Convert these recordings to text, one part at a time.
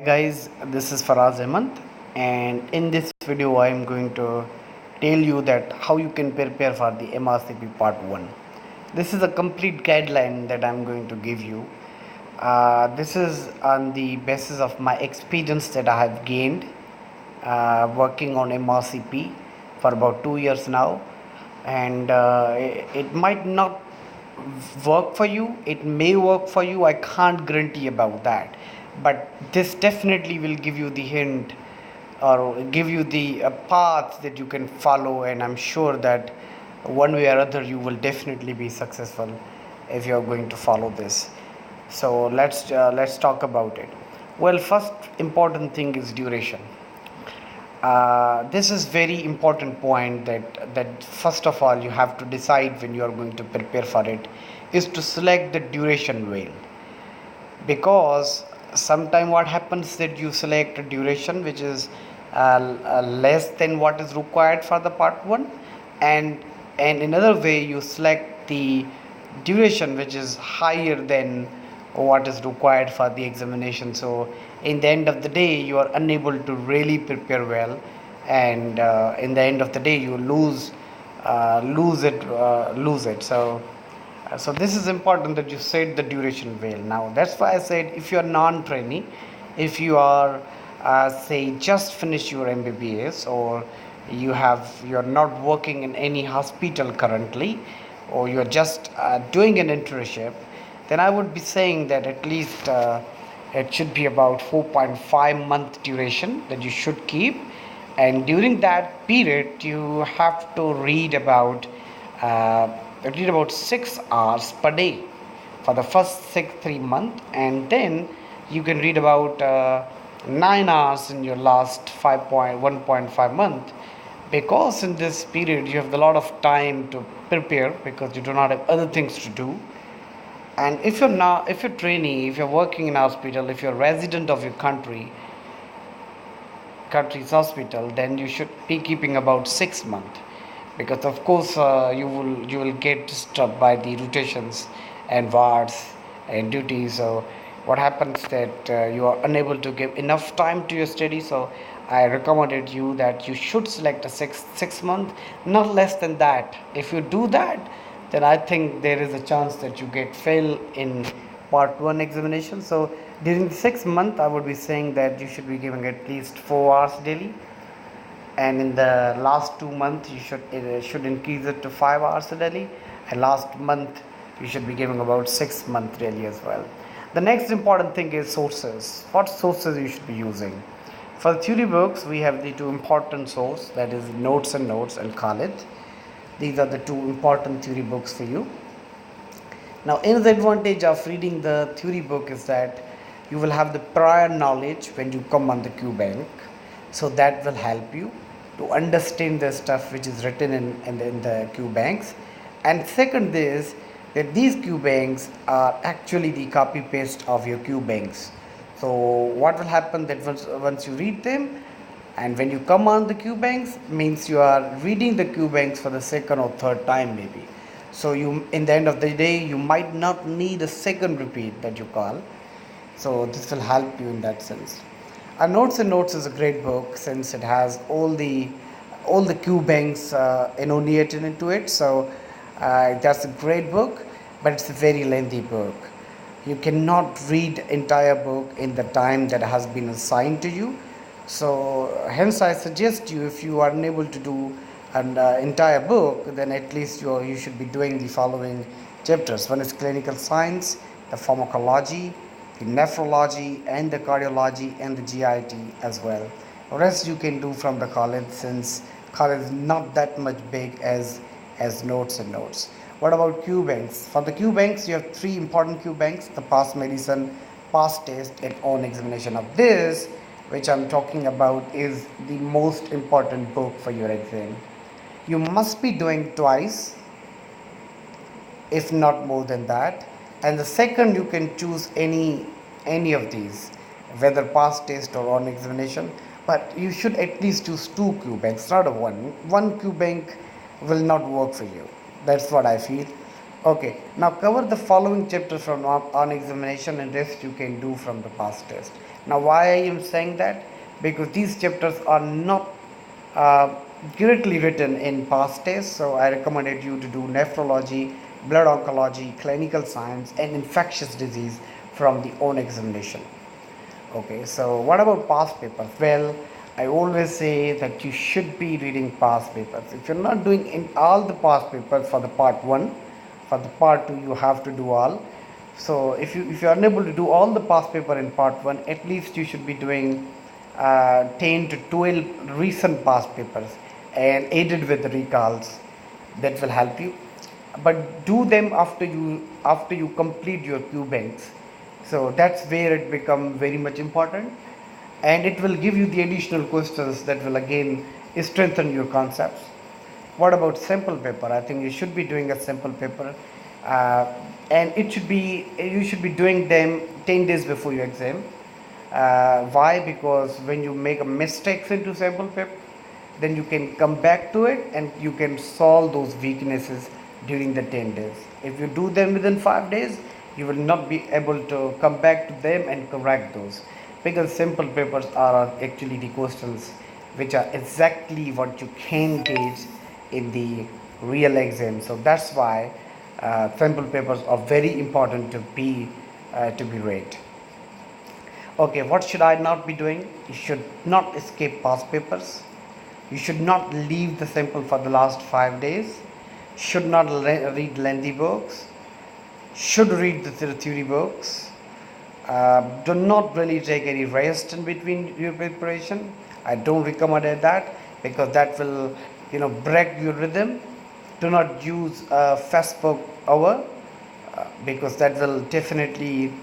guys, this is Faraz Ahmed, and in this video I am going to tell you that how you can prepare for the MRCP part 1. This is a complete guideline that I am going to give you. This is on the basis of my experience that I have gained working on MRCP for about 2 years now, and it might not work for you, it may work for you, I can't guarantee about that, but this definitely will give you the hint or give you the path that you can follow, and I'm sure that one way or other you will definitely be successful if you are going to follow this. So let's talk about it. Well, first important thing is duration. This is very important point that first of all you have to decide when you are going to prepare for it is to select the duration well, because sometime what happens that you select a duration which is less than what is required for the part 1, and another way you select the duration which is higher than what is required for the examination. So in the end of the day you are unable to really prepare well, and in the end of the day you lose it. So this is important that you set the duration well. Now that's why I said, if you are non-trainee, if you are say just finish your MBBS, or you are not working in any hospital currently, or you are just doing an internship, then I would be saying that at least it should be about 4.5 month duration that you should keep, and during that period you have to read about 6 hours per day for the first 3 months, and then you can read about 9 hours in your last 1.5 month, because in this period you have a lot of time to prepare because you do not have other things to do. And if you're trainee, if you're working in hospital, if you're resident of your country's hospital, then you should be keeping about 6 months, because of course you will get disturbed by the rotations and wards and duties. So what happens that you are unable to give enough time to your study. So I recommended you that you should select a six month, not less than that. If you do that, then I think there is a chance that you get fail in part 1 examination. So during the 6 month I would be saying that you should be giving at least 4 hours daily, and in the last 2 months you should increase it to 5 hours daily, and last month you should be giving about 6 months daily as well. The next important thing is sources. What sources you should be using? For the theory books we have the two important sources, that is Notes and Khalid. These are the two important theory books for you. Now, another advantage of reading the theory book is that you will have the prior knowledge when you come on the Q bank, so that will help you to understand the stuff which is written in the Q banks. And second is that these Q banks are actually the copy paste of your Q banks. So what will happen that once you read them, and when you come on the Q banks, means you are reading the Q banks for the second or third time maybe. So you, in the end of the day, you might not need a second repeat that you call. So this will help you in that sense. Notes is a great book since it has all the Q banks annotated into it. So that's a great book, but it's a very lengthy book. You cannot read entire book in the time that has been assigned to you. So hence I suggest you, if you are unable to do an entire book, then at least you should be doing the following chapters. One is clinical science, the pharmacology, the nephrology, and the cardiology, and the GIT as well. The rest you can do from the college, since college is not that much big as Notes. What about Q banks? For the Q banks you have 3 important Q banks: the past medicine, past test, and on examination. Of this which I'm talking about is the most important book for your exam. You must be doing twice, if not more than that. And the second, you can choose any of these, whether past test or on examination, but you should at least choose 2 Q banks, not a one Q bank will not work for you. That's what I feel. Okay, now cover the following chapters from on examination, and rest you can do from the past test. Now, why I am saying that? Because these chapters are not uh, directly written in past days, so I recommended you to do nephrology, blood oncology, clinical science, and infectious disease from the own examination. Okay, so what about past papers? Well, I always say that you should be reading past papers. If you're not doing in all the past papers for the part 1, for the part 2 you have to do all. So if you're unable to do all the past paper in part 1, at least you should be doing 10 to 12 recent past papers and aided with the recalls. That will help you, but do them after you complete your Q banks. So that's where it become very much important, and it will give you the additional questions that will again strengthen your concepts. What about sample paper? I think you should be doing a sample paper, and you should be doing them 10 days before your exam. Why? Because when you make a mistakes into sample paper, then you can come back to it and you can solve those weaknesses during the 10 days. If you do them within 5 days, you will not be able to come back to them and correct those, because simple papers are actually the questions which are exactly what you can gauge in the real exam. So that's why sample papers are very important to be read. Okay, what should I not be doing? You should not escape past papers. You should not leave the sample for the last 5 days. Should not read lengthy books. Should read the theory books. Do not really take any rest in between your preparation. I don't recommend that, because that will break your rhythm. Do not use Facebook hour, because that will definitely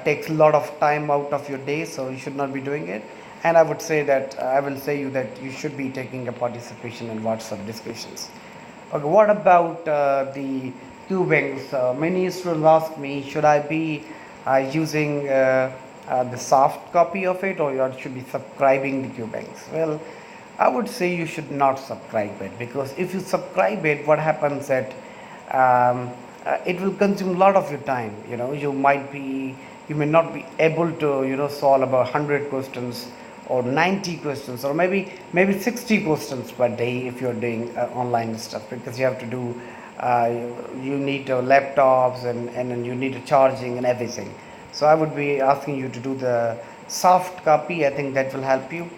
takes a lot of time out of your day, so you should not be doing it. And I would say that I will say you that you should be taking a participation in WhatsApp discussions. Okay, what about the Q banks? Many students ask me, should I be using the soft copy of it, or you should be subscribing the Q banks? Well, I would say you should not subscribe it, because if you subscribe it, what happens that it will consume a lot of your time. You may not be able to solve about 100 questions or 90 questions, or maybe 60 questions per day if you're doing online stuff, because you have to do you need laptops, and then you need charging and everything. So I would be asking you to do the soft copy. I think that will help you,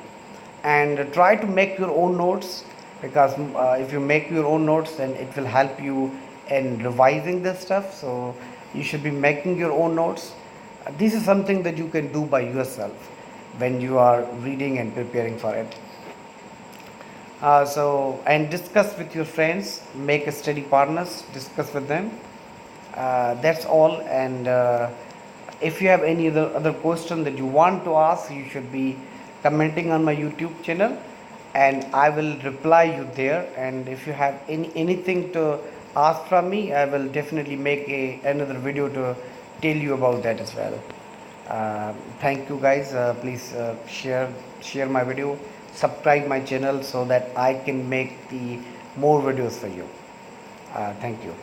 and try to make your own notes, because if you make your own notes, then it will help you in revising this stuff. So you should be making your own notes. This is something that you can do by yourself when you are reading and preparing for it. And discuss with your friends, make a study partners, discuss with them. That's all. And if you have any other question that you want to ask, you should be commenting on my YouTube channel, and I will reply you there. And if you have anything to ask from me, I will definitely make another video to tell you about that as well. Thank you guys. Please share my video, subscribe my channel, so that I can make the more videos for you. Thank you.